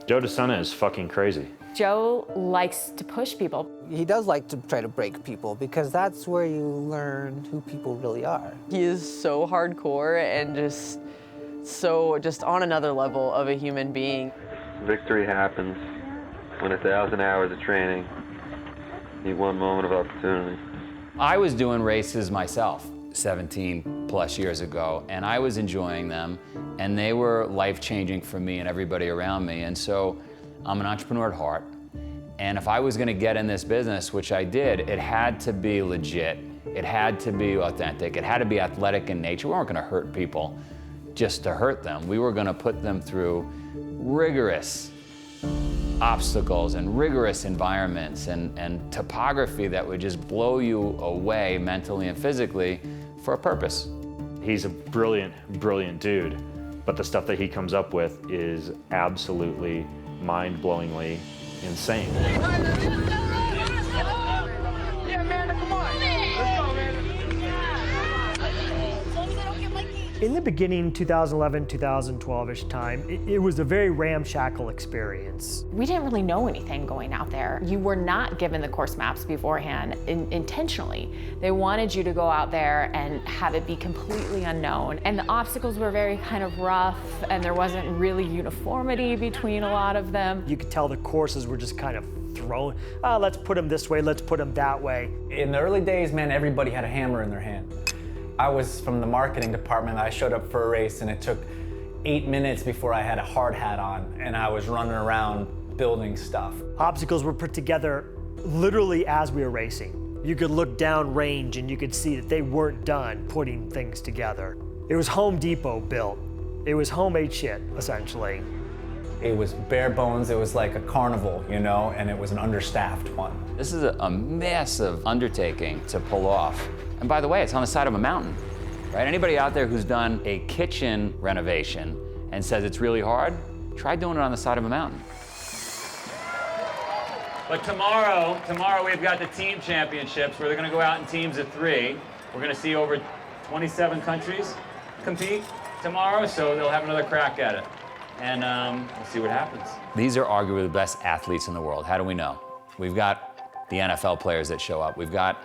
Joe De Sena is fucking crazy. Joe likes to push people. He does like to try to break people because that's where you learn who people really are. He is so hardcore and just on another level of a human being. Victory happens when 1,000 hours of training need one moment of opportunity. I was doing races myself 17 plus years ago, and I was enjoying them, and they were life-changing for me and everybody around me. And so I'm an entrepreneur at heart, and if I was gonna get in this business, which I did, it had to be legit, it had to be authentic, it had to be athletic in nature. We weren't gonna hurt people just to hurt them. We were gonna put them through rigorous obstacles and rigorous environments and topography that would just blow you away mentally and physically for a purpose. He's a brilliant, brilliant dude, but the stuff that he comes up with is absolutely mind-blowingly insane. In the beginning, 2011, 2012-ish time, it was a very ramshackle experience. We didn't really know anything going out there. You were not given the course maps beforehand intentionally. They wanted you to go out there and have it be completely unknown. And the obstacles were very kind of rough, and there wasn't really uniformity between a lot of them. You could tell the courses were just kind of thrown. Let's put them this way, let's put them that way. In the early days, man, everybody had a hammer in their hand. I was from the marketing department. I showed up for a race and it took 8 minutes before I had a hard hat on and I was running around building stuff. Obstacles were put together literally as we were racing. You could look down range and you could see that they weren't done putting things together. It was Home Depot built. It was homemade shit, essentially. It was bare bones. It was like a carnival, you know, and it was an understaffed one. This is a massive undertaking to pull off. And by the way, it's on the side of a mountain, right? Anybody out there who's done a kitchen renovation and says it's really hard, try doing it on the side of a mountain. But tomorrow we've got the team championships where they're gonna go out in teams of 3. We're gonna see over 27 countries compete tomorrow, so they'll have another crack at it. And we'll see what happens. These are arguably the best athletes in the world. How do we know? We've got the NFL players that show up. We've got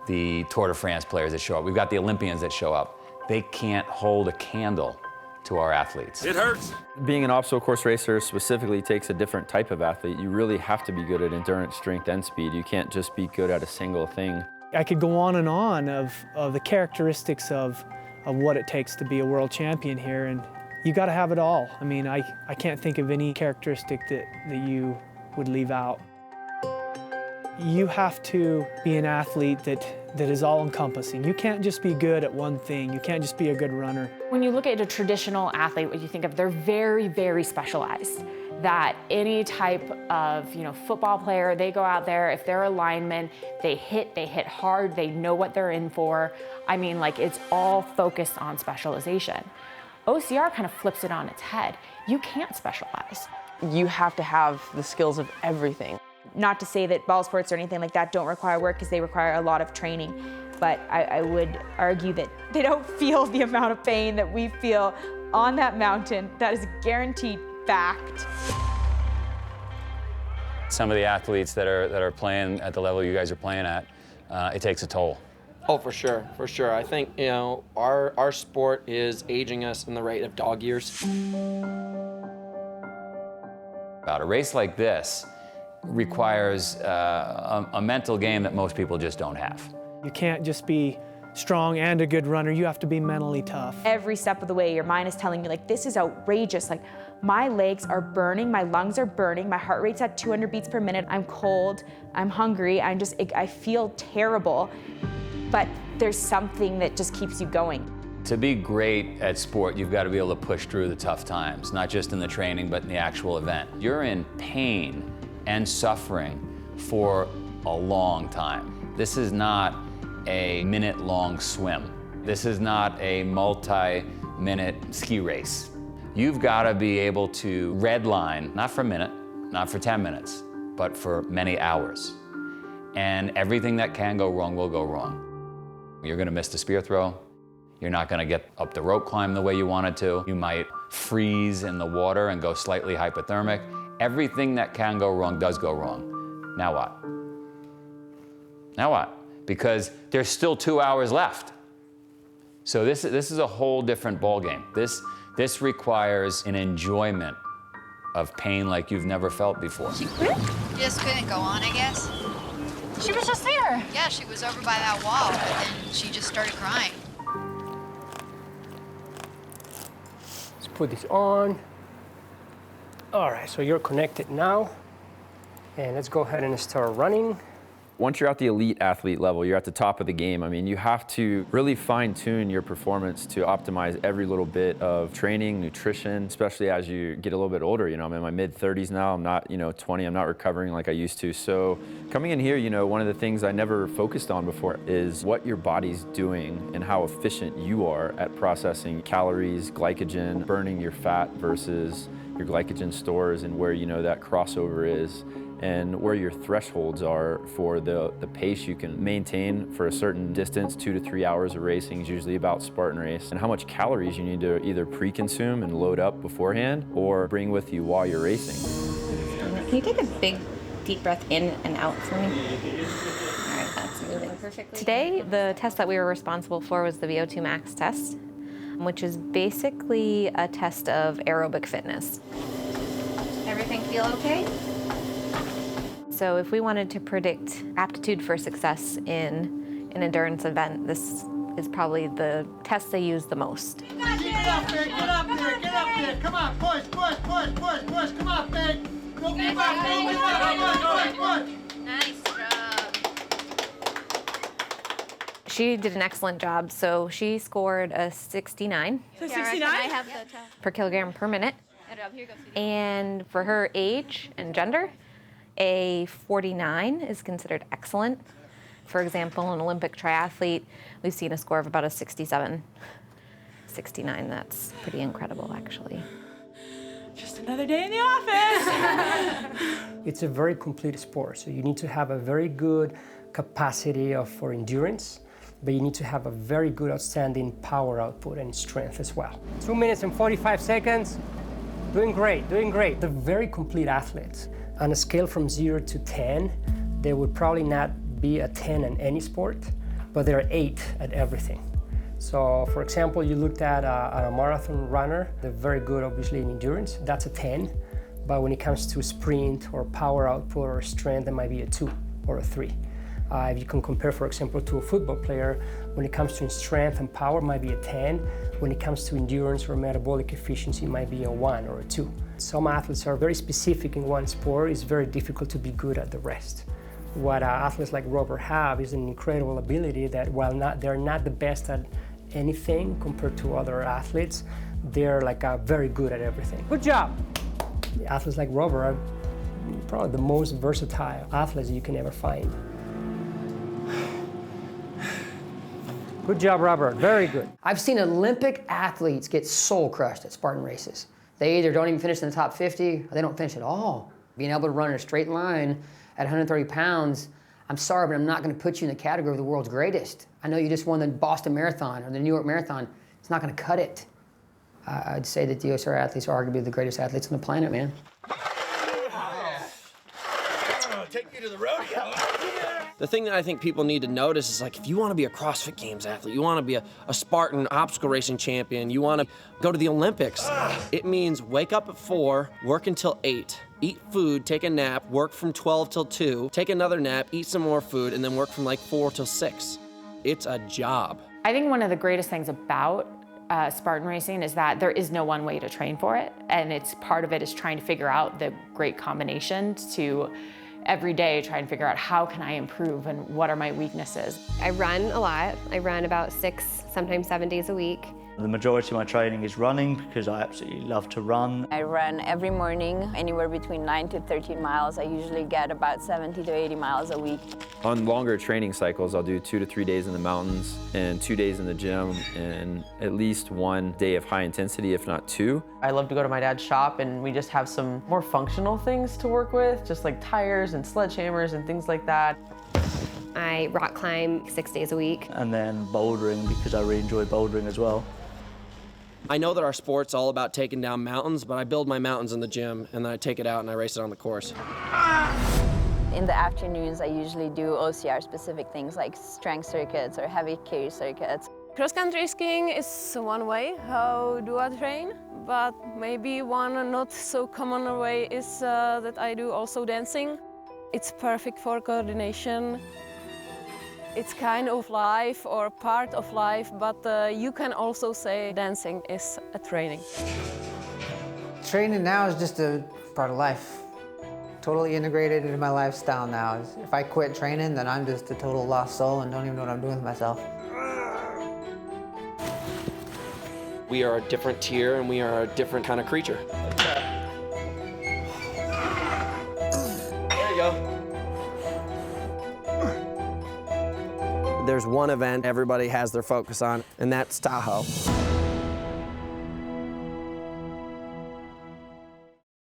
the Tour de France players that show up. We've got the Olympians that show up. They can't hold a candle to our athletes. It hurts. Being an obstacle course racer specifically takes a different type of athlete. You really have to be good at endurance, strength, and speed. You can't just be good at a single thing. I could go on and on of the characteristics of what it takes to be a world champion here, and you got to have it all. I mean, I can't think of any characteristic that you would leave out. You have to be an athlete that is all-encompassing. You can't just be good at one thing. You can't just be a good runner. When you look at a traditional athlete, what you think of, they're very, very specialized. That any type of football player, they go out there, if they're a lineman, they hit hard, they know what they're in for. I mean, like, it's all focused on specialization. OCR kind of flips it on its head. You can't specialize. You have to have the skills of everything. Not to say that ball sports or anything like that don't require work, because they require a lot of training, but I would argue that they don't feel the amount of pain that we feel on that mountain. That is a guaranteed fact. Some of the athletes that are playing at the level you guys are playing at, it takes a toll. Oh, for sure, for sure. I think, our sport is aging us in the rate of dog years. About a race like this requires a mental game that most people just don't have. You can't just be strong and a good runner. You have to be mentally tough. Every step of the way, your mind is telling you, like, this is outrageous. Like, my legs are burning, my lungs are burning, my heart rate's at 200 beats per minute. I'm cold, I'm hungry, I feel terrible. But there's something that just keeps you going. To be great at sport, you've got to be able to push through the tough times, not just in the training, but in the actual event. You're in pain and suffering for a long time. This is not a minute-long swim. This is not a multi-minute ski race. You've got to be able to redline, not for a minute, not for 10 minutes, but for many hours. And everything that can go wrong will go wrong. You're going to miss the spear throw. You're not going to get up the rope climb the way you wanted to. You might freeze in the water and go slightly hypothermic. Everything that can go wrong does go wrong. Now what? Now what? Because there's still 2 hours left. So this is a whole different ballgame. This requires an enjoyment of pain like you've never felt before. She quit? Just couldn't go on, I guess. She was just there. Yeah, she was over by that wall, and she just started crying. Let's put this on. All right, so you're connected now. And let's go ahead and start running. Once you're at the elite athlete level, you're at the top of the game. I mean, you have to really fine-tune your performance to optimize every little bit of training, nutrition, especially as you get a little bit older. You know, I'm in my mid-30s now. I'm not, 20. I'm not recovering like I used to. So coming in here, one of the things I never focused on before is what your body's doing and how efficient you are at processing calories, glycogen, burning your fat versus your glycogen stores, and where that crossover is, and where your thresholds are for the pace you can maintain for a certain distance. 2 to 3 hours of racing is usually about Spartan Race, and how much calories you need to either pre-consume and load up beforehand or bring with you while you're racing. Can you take a big, deep breath in and out for me? All right, that's moving perfectly. Today, the test that we were responsible for was the VO2 max test, which is basically a test of aerobic fitness. Everything feel okay? So if we wanted to predict aptitude for success in an endurance event, this is probably the test they use the most. Get up there, get up there, get up there. Come on, push, push, push, push, push. Come on, babe. Don't give up, don't give up, push, push, push. Nice job. She did an excellent job, so she scored a 69. So 69? I have the test. Per kilogram per minute. And for her age and gender, a 49 is considered excellent. For example, an Olympic triathlete, we've seen a score of about a 67. 69, that's pretty incredible, actually. Just another day in the office. It's a very complete sport, so you need to have a very good capacity for endurance, but you need to have a very good, outstanding power output and strength as well. 2 minutes and 45 seconds. Doing great, doing great. They're very complete athletes. On a scale from 0 to 10, they would probably not be a 10 in any sport, but they're 8 at everything. So, for example, you looked at a marathon runner. They're very good, obviously, in endurance. That's a 10. But when it comes to sprint or power output or strength, that might be a 2 or a 3. If you can compare, for example, to a football player, when it comes to strength and power, it might be a 10. When it comes to endurance or metabolic efficiency, it might be a 1 or a 2. Some athletes are very specific in one sport. It's very difficult to be good at the rest. What athletes like Robert have is an incredible ability that while they're not the best at anything compared to other athletes, they're very good at everything. Good job. Athletes like Robert are probably the most versatile athletes you can ever find. Good job, Robert. Very good. I've seen Olympic athletes get soul crushed at Spartan races. They either don't even finish in the top 50 or they don't finish at all. Being able to run in a straight line at 130 pounds, I'm sorry, but I'm not going to put you in the category of the world's greatest. I know you just won the Boston Marathon or the New York Marathon. It's not going to cut it. I'd say that DSR athletes are arguably the greatest athletes on the planet, man. Take you to the rodeo. The thing that I think people need to notice is if you want to be a CrossFit Games athlete, you want to be a Spartan obstacle racing champion, you want to go to the Olympics, it means wake up at 4, work until 8, eat food, take a nap, work from 12 till 2, take another nap, eat some more food, and then work from 4 till 6. It's a job. I think one of the greatest things about Spartan racing is that there is no one way to train for it, and part of it is trying to figure out the great combinations to every day try and figure out how can I improve and what are my weaknesses. I run a lot. I run about 6, sometimes 7 days a week. The majority of my training is running because I absolutely love to run. I run every morning, anywhere between 9 to 13 miles. I usually get about 70 to 80 miles a week. On longer training cycles, I'll do 2 to 3 days in the mountains and 2 days in the gym and at least 1 day of high intensity, if not 2. I love to go to my dad's shop and we just have some more functional things to work with, just like tires and sledgehammers and things like that. I rock climb 6 days a week. And then bouldering because I really enjoy bouldering as well. I know that our sport's all about taking down mountains, but I build my mountains in the gym, and then I take it out and I race it on the course. In the afternoons, I usually do OCR-specific things like strength circuits or heavy carry circuits. Cross-country skiing is one way how do I train, but maybe one not so common way is that I do also dancing. It's perfect for coordination. It's kind of life or part of life, but you can also say dancing is a training. Training now is just a part of life. Totally integrated into my lifestyle now. If I quit training, then I'm just a total lost soul and don't even know what I'm doing with myself. We are a different tier and we are a different kind of creature. There you go. There's one event everybody has their focus on, and that's Tahoe.